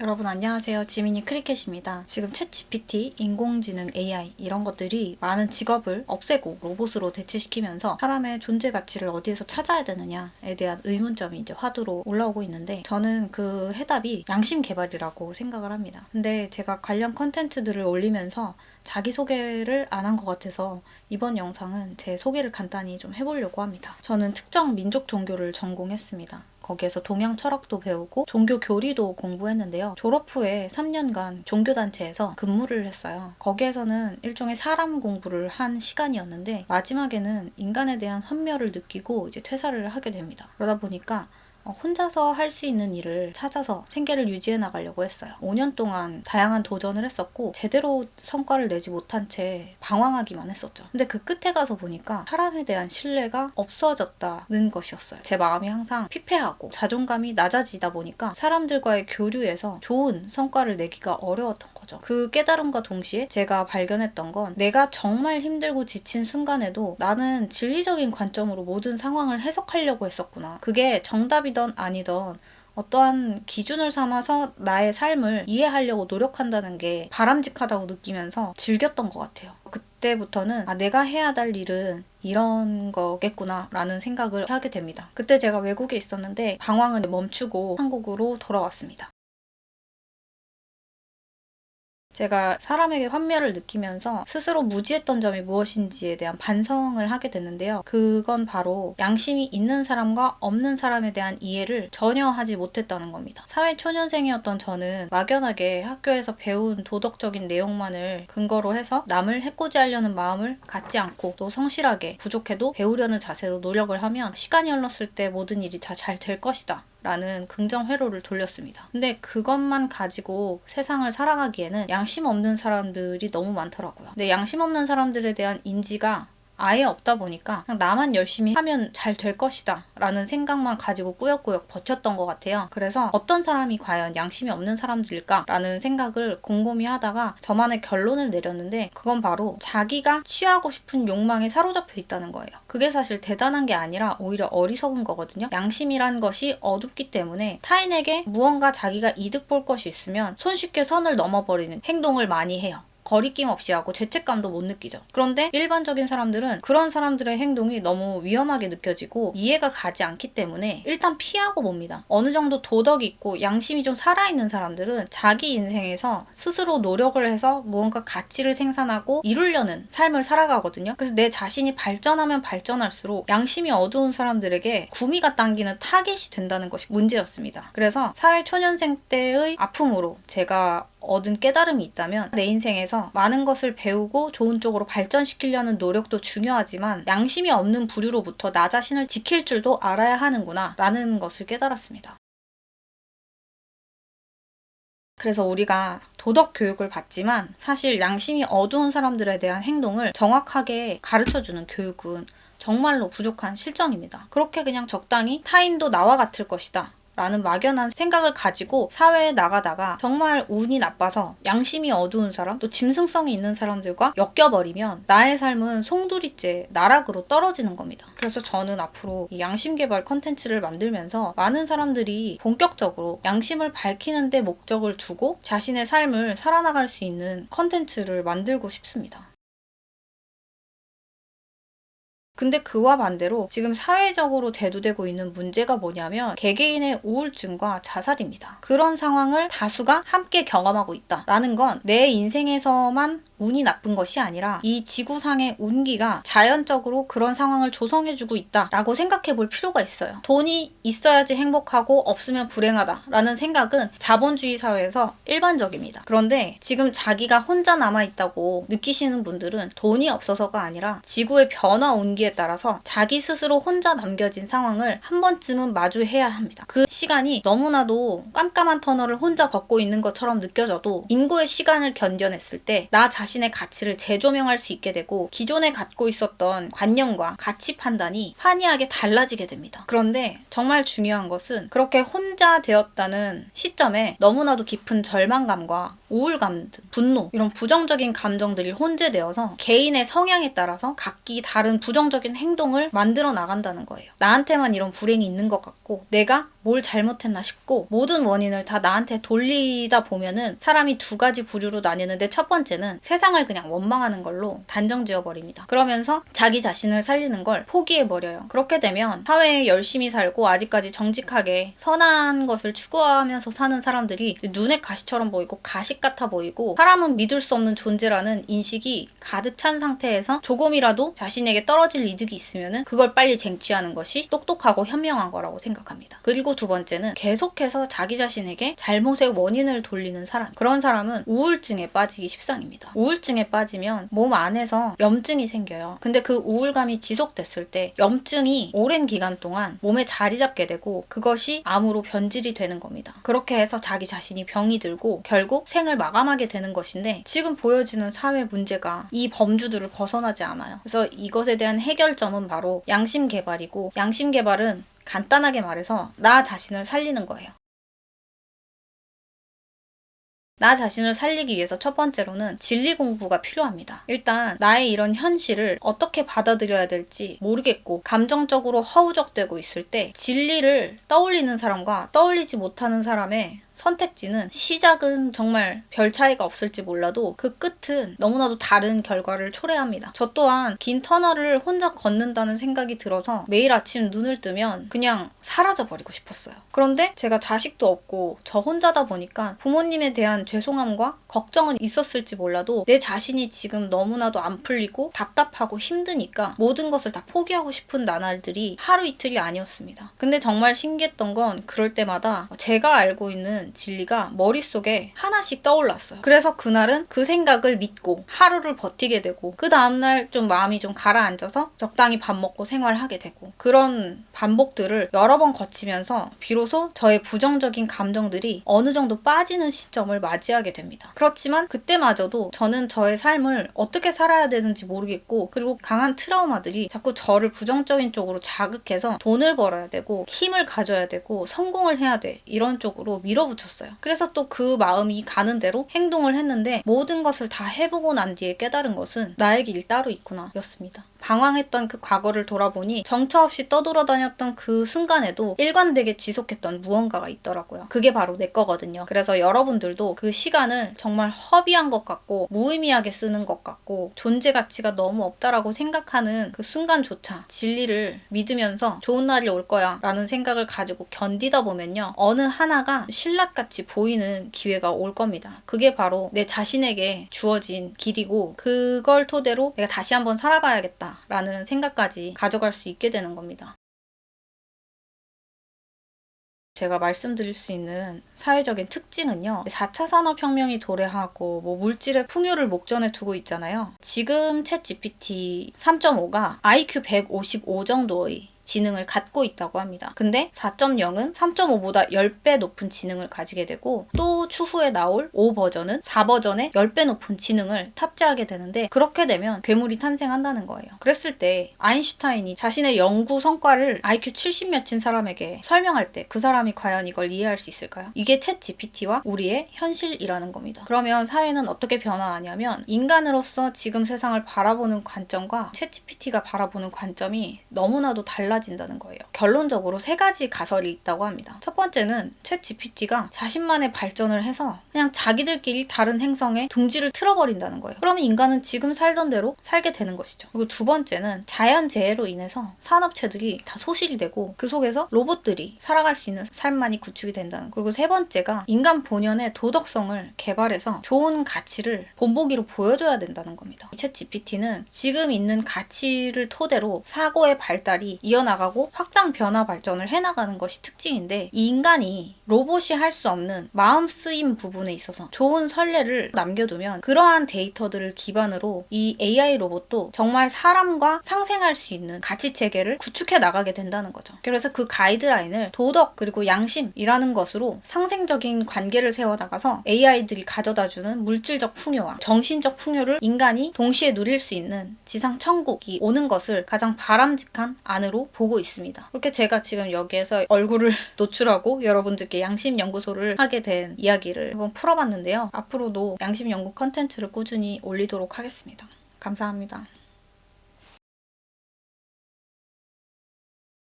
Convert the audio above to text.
여러분 안녕하세요. 지민이 크리켓입니다. 지금 챗 GPT, 인공지능 AI 이런 것들이 많은 직업을 없애고 로봇으로 대체시키면서 사람의 존재 가치를 어디에서 찾아야 되느냐에 대한 의문점이 이제 화두로 올라오고 있는데 저는 그 해답이 양심 개발이라고 생각을 합니다. 근데 제가 관련 컨텐츠들을 올리면서 자기소개를 안 한 것 같아서 이번 영상은 제 소개를 간단히 좀 해보려고 합니다. 저는 특정 민족 종교를 전공했습니다. 거기에서 동양 철학도 배우고 종교 교리도 공부했는데요. 졸업 후에 3년간 종교단체에서 근무를 했어요. 거기에서는 일종의 사람 공부를 한 시간이었는데 마지막에는 인간에 대한 환멸을 느끼고 이제 퇴사를 하게 됩니다. 그러다 보니까 혼자서 할 수 있는 일을 찾아서 생계를 유지해 나가려고 했어요. 5년 동안 다양한 도전을 했었고 제대로 성과를 내지 못한 채 방황하기만 했었죠. 근데 그 끝에 가서 보니까 사람에 대한 신뢰가 없어졌다는 것이었어요. 제 마음이 항상 피폐하고 자존감이 낮아지다 보니까 사람들과의 교류에서 좋은 성과를 내기가 어려웠던 거죠. 그 깨달음과 동시에 제가 발견했던 건 내가 정말 힘들고 지친 순간에도 나는 진리적인 관점으로 모든 상황을 해석하려고 했었구나. 그게 정답이든 아니든 어떠한 기준을 삼아서 나의 삶을 이해하려고 노력한다는 게 바람직하다고 느끼면서 즐겼던 것 같아요. 그때부터는 내가 해야 할 일은 이런 거겠구나 라는 생각을 하게 됩니다. 그때 제가 외국에 있었는데 방황은 멈추고 한국으로 돌아왔습니다. 제가 사람에게 환멸을 느끼면서 스스로 무지했던 점이 무엇인지에 대한 반성을 하게 됐는데요. 그건 바로 양심이 있는 사람과 없는 사람에 대한 이해를 전혀 하지 못했다는 겁니다. 사회초년생이었던 저는 막연하게 학교에서 배운 도덕적인 내용만을 근거로 해서 남을 해코지하려는 마음을 갖지 않고 또 성실하게 부족해도 배우려는 자세로 노력을 하면 시간이 흘렀을 때 모든 일이 다 잘 될 것이다 라는 긍정 회로를 돌렸습니다. 근데 그것만 가지고 세상을 살아가기에는 양심 없는 사람들이 너무 많더라고요. 근데 양심 없는 사람들에 대한 인지가 아예 없다 보니까 그냥 나만 열심히 하면 잘 될 것이다 라는 생각만 가지고 꾸역꾸역 버텼던 것 같아요. 그래서 어떤 사람이 과연 양심이 없는 사람들일까 라는 생각을 곰곰이 하다가 저만의 결론을 내렸는데 그건 바로 자기가 취하고 싶은 욕망에 사로잡혀 있다는 거예요. 그게 사실 대단한 게 아니라 오히려 어리석은 거거든요. 양심이란 것이 어둡기 때문에 타인에게 무언가 자기가 이득 볼 것이 있으면 손쉽게 선을 넘어버리는 행동을 많이 해요. 거리낌 없이 하고 죄책감도 못 느끼죠. 그런데 일반적인 사람들은 그런 사람들의 행동이 너무 위험하게 느껴지고 이해가 가지 않기 때문에 일단 피하고 봅니다. 어느 정도 도덕이 있고 양심이 좀 살아있는 사람들은 자기 인생에서 스스로 노력을 해서 무언가 가치를 생산하고 이루려는 삶을 살아가거든요. 그래서 내 자신이 발전하면 발전할수록 양심이 어두운 사람들에게 구미가 당기는 타겟이 된다는 것이 문제였습니다. 그래서 사회초년생 때의 아픔으로 제가 얻은 깨달음이 있다면 내 인생에서 많은 것을 배우고 좋은 쪽으로 발전시키려는 노력도 중요하지만 양심이 없는 부류로부터 나 자신을 지킬 줄도 알아야 하는구나 라는 것을 깨달았습니다. 그래서 우리가 도덕 교육을 받지만 사실 양심이 어두운 사람들에 대한 행동을 정확하게 가르쳐주는 교육은 정말로 부족한 실정입니다. 그렇게 그냥 적당히 타인도 나와 같을 것이다 라는 막연한 생각을 가지고 사회에 나가다가 정말 운이 나빠서 양심이 어두운 사람, 또 짐승성이 있는 사람들과 엮여버리면 나의 삶은 송두리째 나락으로 떨어지는 겁니다. 그래서 저는 앞으로 이 양심 개발 컨텐츠를 만들면서 많은 사람들이 본격적으로 양심을 밝히는 데 목적을 두고 자신의 삶을 살아나갈 수 있는 컨텐츠를 만들고 싶습니다. 근데 그와 반대로 지금 사회적으로 대두되고 있는 문제가 뭐냐면 개개인의 우울증과 자살입니다. 그런 상황을 다수가 함께 경험하고 있다라는 건 내 인생에서만 운이 나쁜 것이 아니라 이 지구상의 운기가 자연적으로 그런 상황을 조성해주고 있다라고 생각해 볼 필요가 있어요. 돈이 있어야지 행복하고 없으면 불행하다라는 생각은 자본주의 사회에서 일반적입니다. 그런데 지금 자기가 혼자 남아있다고 느끼시는 분들은 돈이 없어서가 아니라 지구의 변화 운기에 따라서 자기 스스로 혼자 남겨진 상황을 한 번쯤은 마주해야 합니다. 그 시간이 너무나도 깜깜한 터널을 혼자 걷고 있는 것처럼 느껴져도 인고의 시간을 견뎌냈을 때 나 자신의 가치를 재조명할 수 있게 되고 기존에 갖고 있었던 관념과 가치 판단이 환희하게 달라지게 됩니다. 그런데 정말 중요한 것은 그렇게 혼자 되었다는 시점에 너무나도 깊은 절망감과 우울감, 분노 이런 부정적인 감정들이 혼재되어서 개인의 성향에 따라서 각기 다른 부정적인 행동을 만들어 나간다는 거예요. 나한테만 이런 불행이 있는 것 같고 내가 뭘 잘못했나 싶고 모든 원인을 다 나한테 돌리다 보면은 사람이 두 가지 부류로 나뉘는데 첫 번째는 세상을 그냥 원망하는 걸로 단정지어버립니다. 그러면서 자기 자신을 살리는 걸 포기해버려요. 그렇게 되면 사회에 열심히 살고 아직까지 정직하게 선한 것을 추구하면서 사는 사람들이 눈에 가시처럼 보이고 가식 같아 보이고 사람은 믿을 수 없는 존재라는 인식이 가득 찬 상태에서 조금이라도 자신에게 떨어질 이득이 있으면은 그걸 빨리 쟁취하는 것이 똑똑하고 현명한 거라고 생각합니다. 그리고 두 번째는 계속해서 자기 자신에게 잘못의 원인을 돌리는 사람. 그런 사람은 우울증에 빠지기 십상입니다. 우울증에 빠지면 몸 안에서 염증이 생겨요. 근데 그 우울감이 지속됐을 때 염증이 오랜 기간 동안 몸에 자리 잡게 되고 그것이 암으로 변질이 되는 겁니다. 그렇게 해서 자기 자신이 병이 들고 결국 생을 마감하게 되는 것인데 지금 보여지는 사회 문제가 이 범주들을 벗어나지 않아요. 그래서 이것에 대한 해결점은 바로 양심 개발이고 양심 개발은 간단하게 말해서 나 자신을 살리는 거예요. 나 자신을 살리기 위해서 첫 번째로는 진리 공부가 필요합니다. 일단 나의 이런 현실을 어떻게 받아들여야 될지 모르겠고 감정적으로 허우적대고 있을 때 진리를 떠올리는 사람과 떠올리지 못하는 사람의 선택지는 시작은 정말 별 차이가 없을지 몰라도 그 끝은 너무나도 다른 결과를 초래합니다. 저 또한 긴 터널을 혼자 걷는다는 생각이 들어서 매일 아침 눈을 뜨면 그냥 사라져버리고 싶었어요. 그런데 제가 자식도 없고 저 혼자다 보니까 부모님에 대한 죄송함과 걱정은 있었을지 몰라도 내 자신이 지금 너무나도 안 풀리고 답답하고 힘드니까 모든 것을 다 포기하고 싶은 나날들이 하루 이틀이 아니었습니다. 근데 정말 신기했던 건 그럴 때마다 제가 알고 있는 진리가 머릿속에 하나씩 떠올랐어요. 그래서 그날은 그 생각을 믿고 하루를 버티게 되고 그 다음날 좀 마음이 좀 가라앉아서 적당히 밥 먹고 생활하게 되고 그런 반복들을 여러 번 거치면서 비로소 저의 부정적인 감정들이 어느 정도 빠지는 시점을 맞이하게 됩니다. 그렇지만 그때마저도 저는 저의 삶을 어떻게 살아야 되는지 모르겠고 그리고 강한 트라우마들이 자꾸 저를 부정적인 쪽으로 자극해서 돈을 벌어야 되고 힘을 가져야 되고 성공을 해야 돼 이런 쪽으로 밀어붙였어요. 그래서 또 그 마음이 가는 대로 행동을 했는데 모든 것을 다 해보고 난 뒤에 깨달은 것은 나의 길 따로 있구나 였습니다. 방황했던 그 과거를 돌아보니 정처 없이 떠돌아다녔던 그 순간에도 일관되게 지속했던 무언가가 있더라고요. 그게 바로 내 거거든요. 그래서 여러분들도 그 시간을 정말 허비한 것 같고 무의미하게 쓰는 것 같고 존재 가치가 너무 없다라고 생각하는 그 순간조차 진리를 믿으면서 좋은 날이 올 거야 라는 생각을 가지고 견디다 보면요. 어느 하나가 신라같이 보이는 기회가 올 겁니다. 그게 바로 내 자신에게 주어진 길이고 그걸 토대로 내가 다시 한번 살아봐야겠다 라는 생각까지 가져갈 수 있게 되는 겁니다. 제가 말씀드릴 수 있는 사회적인 특징은요. 4차 산업혁명이 도래하고 물질의 풍요를 목전에 두고 있잖아요. 지금 챗 GPT 3.5가 IQ 155 정도의 지능을 갖고 있다고 합니다. 근데 4.0은 3.5보다 10배 높은 지능을 가지게 되고 또 추후에 나올 5 버전은 4 버전의 10배 높은 지능을 탑재하게 되는데 그렇게 되면 괴물이 탄생한다는 거예요. 그랬을 때 아인슈타인이 자신의 연구 성과를 IQ 70 몇인 사람에게 설명할 때 그 사람이 과연 이걸 이해할 수 있을까요? 이게 챗 GPT와 우리의 현실이라는 겁니다. 그러면 사회는 어떻게 변화하냐면 인간으로서 지금 세상을 바라보는 관점과 챗 GPT가 바라보는 관점이 너무나도 달라진다는 거예요. 결론적으로 3가지 가설이 있다고 합니다. 첫 번째는 챗 GPT가 자신만의 발전을 해서 그냥 자기들끼리 다른 행성에 둥지를 틀어버린다는 거예요. 그러면 인간은 지금 살던 대로 살게 되는 것이죠. 그리고 두 번째는 자연재해로 인해서 산업체들이 다 소실이 되고 그 속에서 로봇들이 살아갈 수 있는 삶만이 구축이 된다는 거예요. 그리고 세 번째가 인간 본연의 도덕성을 개발해서 좋은 가치를 본보기로 보여줘야 된다는 겁니다. 챗 GPT는 지금 있는 가치를 토대로 사고의 발달이 이어나가고 확장 변화 발전을 해나가는 것이 특징인데 이 인간이 로봇이 할 수 없는 마음 쓰임 부분에 있어서 좋은 선례를 남겨두면 그러한 데이터들을 기반으로 이 AI 로봇도 정말 사람과 상생할 수 있는 가치 체계를 구축해 나가게 된다는 거죠. 그래서 그 가이드라인을 도덕 그리고 양심이라는 것으로 상생적인 관계를 세워나가서 AI들이 가져다주는 물질적 풍요와 정신적 풍요를 인간이 동시에 누릴 수 있는 지상 천국이 오는 것을 가장 바람직한 안으로 보고 있습니다. 그렇게 제가 지금 여기에서 얼굴을 노출하고 여러분들께 양심 연구소를 하게 된 이야기를 한번 풀어봤는데요. 앞으로도 양심 연구 컨텐츠를 꾸준히 올리도록 하겠습니다. 감사합니다.